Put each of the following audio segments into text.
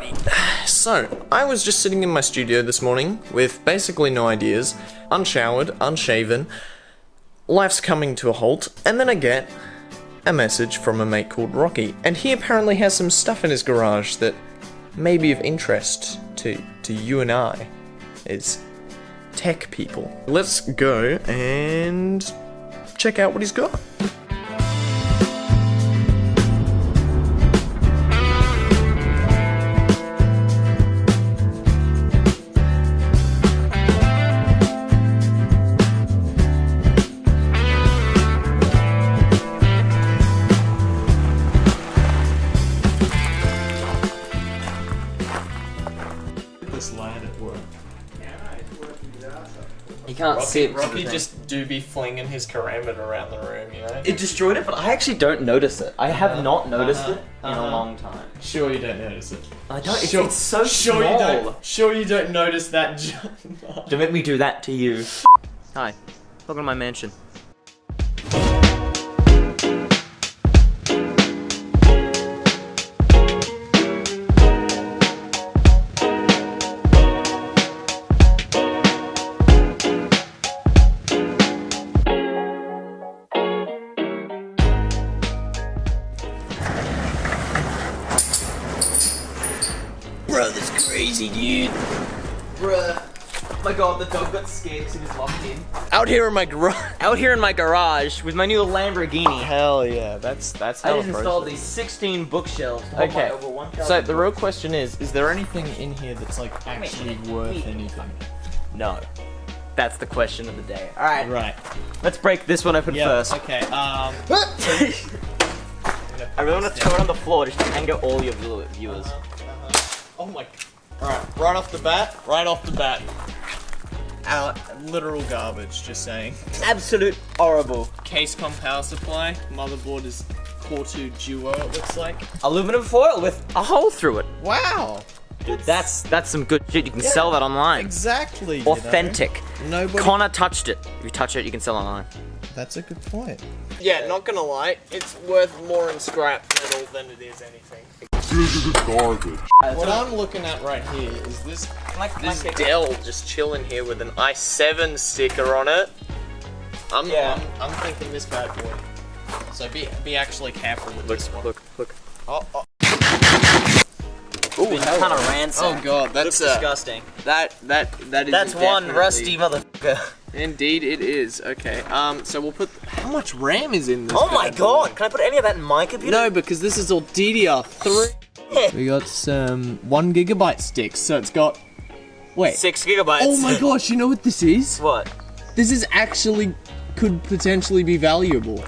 Alrighty, so I was just sitting in my studio this morning with basically no ideas, unshowered, unshaven, life's coming to a halt, and then I get a message from a mate called Rocky, and he apparently has some stuff in his garage that may be of interest to you and I, as tech people. Let's go and check out what he's got. This lad at work. You can't see it. Rocky just do be flinging his karambit around the room, you know? It destroyed it, but I actually don't notice it. I have not noticed it in a long time. Sure you don't notice it. I don't. It's so small. Sure you don't notice that. Don't make me do that to you. Hi, welcome to my mansion. Bro, that's crazy, dude. Bruh. Oh my god, the dog got scared because he was locked in. Out here in my garage. Out here in my garage with my new Lamborghini. Hell yeah, that's I how just installed these 16 bookshelves. Okay, Over 1,000 so the real question is there anything in here that's like actually worth anything? No. That's the question of the day. Alright. Right. Let's break this one open first. Okay, I really want to throw it on the floor just to anger all your viewers. Oh my. Alright, right off the bat. Literal garbage, just saying. Absolute horrible. Case-com power supply. Motherboard is Core 2 Duo, it looks like. Aluminum foil with a hole through it. Wow! Dude, that's some good shit. You can sell that online. Exactly. Authentic. You know? Nobody. Connor touched it. If you touch it, you can sell online. That's a good point. Yeah, not gonna lie, it's worth more in scrap metal than it is anything. Garbage. What I'm looking at right here is this Dell just chilling here with an i7 sticker on it. I'm thinking this bad boy. So be actually careful with this one. Look. Oh. Ooh, it's kind of ransacked. Oh god, that's disgusting. That is. That's one rusty motherfucker. Indeed, it is. Okay. So we'll put. How much RAM is in this? Oh my god! Can I put any of that in my computer? No, because this is all DDR3. We got some 1 GB sticks, so it's got. Wait. 6 gigabytes. Oh my gosh! You know what this is? What? This is actually could potentially be valuable.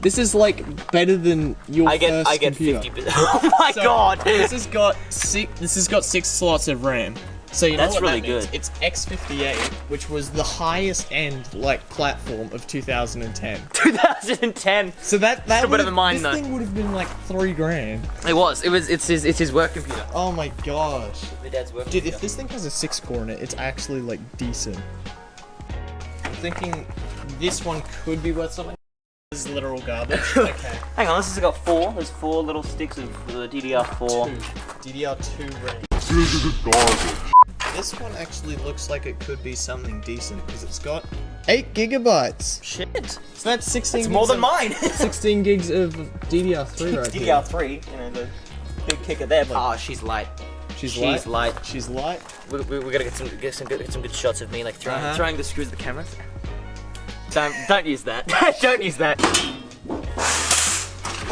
This is like better than your I get computer. 50%. Oh my god! This has got 6 slots of RAM. So you know That's what really that means? good. It's x58, which was the highest end like platform of 2010. 2010. So that Still better than mine, this though. thing would have been like $3,000. It was. It's his work computer. Oh my gosh. My dad's work Dude, computer. if this thing has a 6-core in it, it's actually like decent. I'm thinking this one could be worth something. This is literal garbage. Okay. Hang on, this has got 4. There's 4 little sticks of DDR4. DDR2 RAM. Garbage. This one actually looks like it could be something decent because it's got 8 gigabytes. Shit. So that's 16. It's more than mine. 16 gigs of DDR3 right here. DDR3. You know, the big kicker there. Oh, she's light. She's light. She's light. We gotta get some good shots of me like throwing the screws at the camera. Don't use that. Don't use that.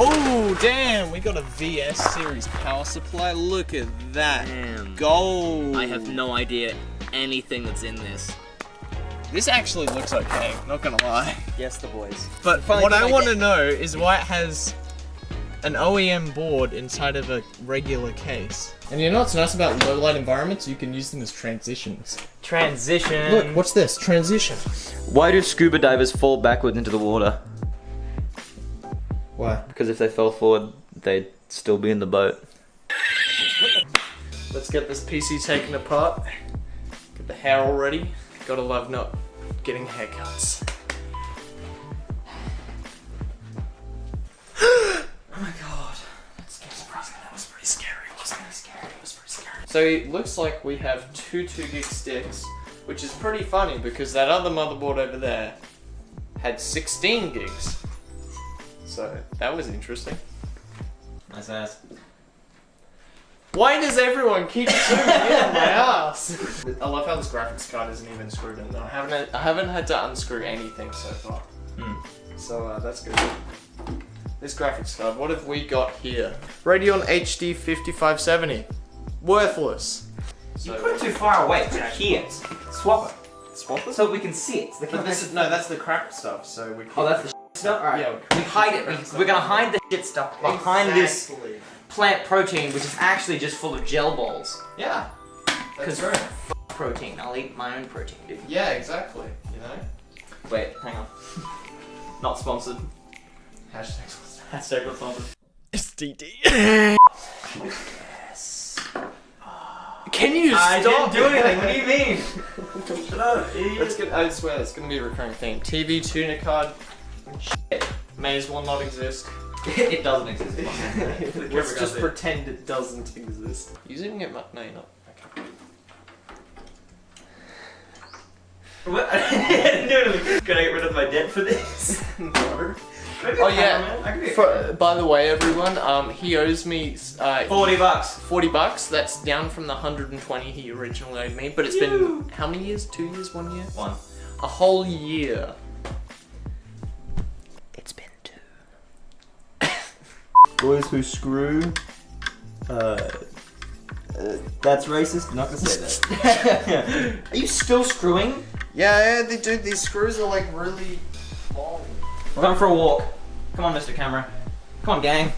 Oh damn! We got a VS series power supply. Look at that. Damn. Gold. I have no idea anything that's in this. This actually looks okay. Not gonna lie. Yes, the boys. But what I want to know is why it has an OEM board inside of a regular case. And you know what's nice about low light environments? You can use them as transitions. Transition. Look, what's this? Transition. Why do scuba divers fall backwards into the water? Why? Because if they fell forward, they'd still be in the boat. Let's get this PC taken apart. Get the hair all ready. Gotta love not getting haircuts. Oh my god. That was pretty scary, wasn't it? So it looks like we have two 2 gig sticks, which is pretty funny because that other motherboard over there had 16 gigs. So that was interesting. Nice ass. Why does everyone keep zooming in on my ass? I love how this graphics card isn't even screwed in though. I haven't had to unscrew anything so far. So that's good. This graphics card, what have we got here? Radeon HD 5570. Worthless. You put it too far away. It's here. Swap it. Swap it? So we can see it. But this is, no, that's the crap stuff, so we can... Oh, that's the stuff? Alright. Yeah, we hide it. We're gonna hide the shit stuff behind this plant protein, which is actually just full of gel balls. Yeah. Because protein. I'll eat my own protein, dude. Yeah, exactly. You know? Wait, hang on. Not sponsored. Hashtag not sponsored. STD. Yes. Can you I stop? didn't do anything. What do you mean? Shut up, idiot. That's good. I swear, it's gonna be a recurring theme. TV tuner card. Shit. May as well not exist. It doesn't exist. Let's just pretend it doesn't exist. You zooming it? No, you're not. Okay. What? I didn't do anything. Can I get rid of my debt for this? No. Oh yeah. By the way, everyone, he owes me $40. 40 bucks. That's down from the 120 he originally owed me. But it's been how many years? 2 years? 1 year? One. A whole year. It's been 2. Boys who screw. That's racist. Not gonna say that. Are you still screwing? Yeah, they do. These screws are like really long. We're going for a walk. Come on, Mr. Camera. Come on, gang.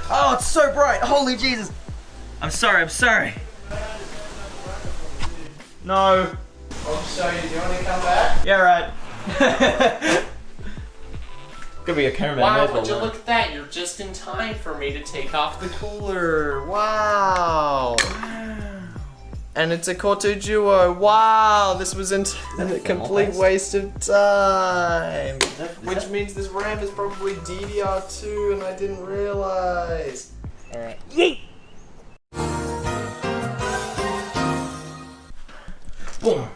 Oh, it's so bright. Holy Jesus. I'm sorry. No. I'll show you. Do you want to come back? Yeah, right. Could be a cameraman. Wow, would you look at that? You're just in time for me to take off the cooler. Wow. And it's a Corto Duo. Wow, this was a complete waste of time. Which means this RAM is probably DDR2 and I didn't realize. Alright. Yeet! Boom.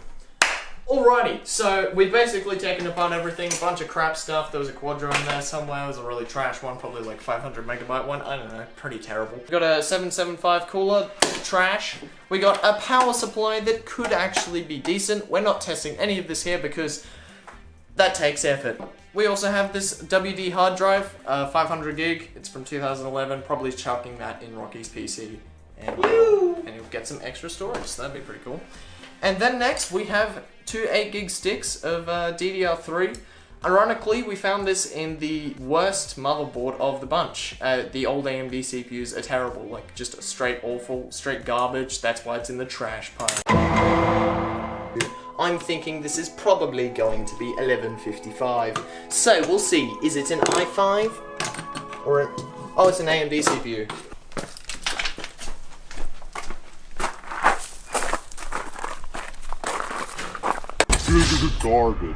Alrighty, so we've basically taken apart everything, a bunch of crap stuff. There was a Quadro in there somewhere. It was a really trash one, probably like 500 megabyte one. I don't know, pretty terrible. We got a 775 cooler, trash. We got a power supply that could actually be decent. We're not testing any of this here because that takes effort. We also have this WD hard drive, 500 gig. It's from 2011. Probably chucking that in Rocky's PC, and he'll get some extra storage. So that'd be pretty cool. And then next we have two 8 gig sticks of DDR3. Ironically, we found this in the worst motherboard of the bunch. The old AMD CPUs are terrible, like just a straight awful, straight garbage. That's why it's in the trash pile. I'm thinking this is probably going to be 1155. So we'll see, is it an i5 or an, oh, it's an AMD CPU. This is garbage.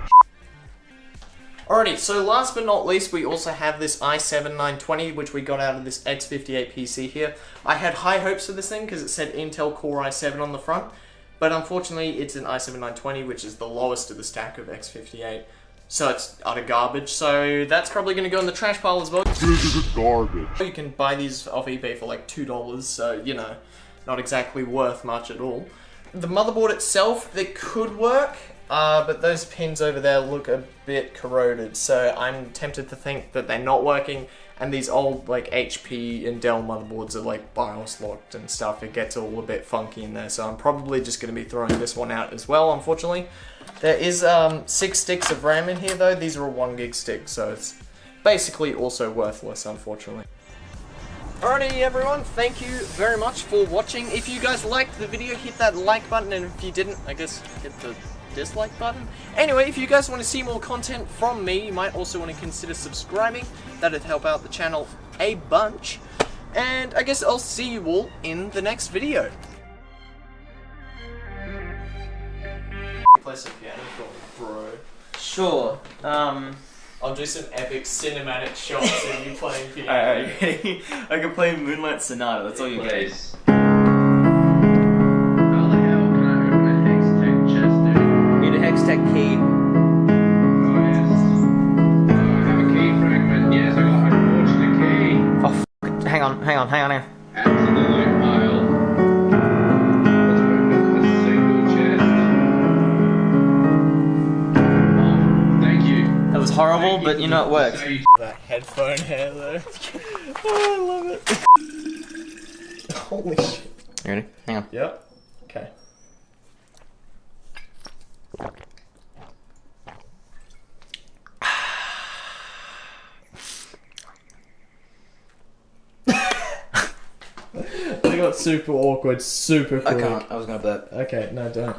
Alrighty, so last but not least, we also have this i7 920, which we got out of this X58 PC here. I had high hopes for this thing because it said Intel Core i7 on the front, but unfortunately it's an i7 920, which is the lowest of the stack of X58, so it's utter garbage. So that's probably going to go in the trash pile as well. This is garbage. You can buy these off eBay for like $2, so you know, not exactly worth much at all. The motherboard itself, that could work. But those pins over there look a bit corroded, so I'm tempted to think that they're not working, and these old like HP and Dell motherboards are like BIOS locked and stuff. It gets all a bit funky in there, so I'm probably just going to be throwing this one out as well, unfortunately. There is 6 sticks of RAM in here though. These are a 1 gig stick, so it's basically also worthless, unfortunately. Alrighty everyone, thank you very much for watching. If you guys liked the video, hit that like button, and if you didn't, I guess hit the dislike button. Anyway, if you guys want to see more content from me, you might also want to consider subscribing. That'd help out the channel a bunch. And I guess I'll see you all in the next video. Play some piano for me, bro. Sure. I'll do some epic cinematic shots of you playing piano. Alright, ready? I can play Moonlight Sonata, that's all you get. Please. How the hell can I open a Hextech chest, dude? Need a Hextech key. Oh, yes. Oh, I have a key fragment. Yes, I got unfortunate key. Oh, f hang on. Add to the loot pile. Let's open a single chest. Oh, thank you. That was horrible, Thank but you know it worked. So you That headphone hair though. Oh, I love it. Holy shit. You ready? Hang on. Yep. Okay. They got super awkward super quick. I can't, I was gonna burp. Okay, no, don't.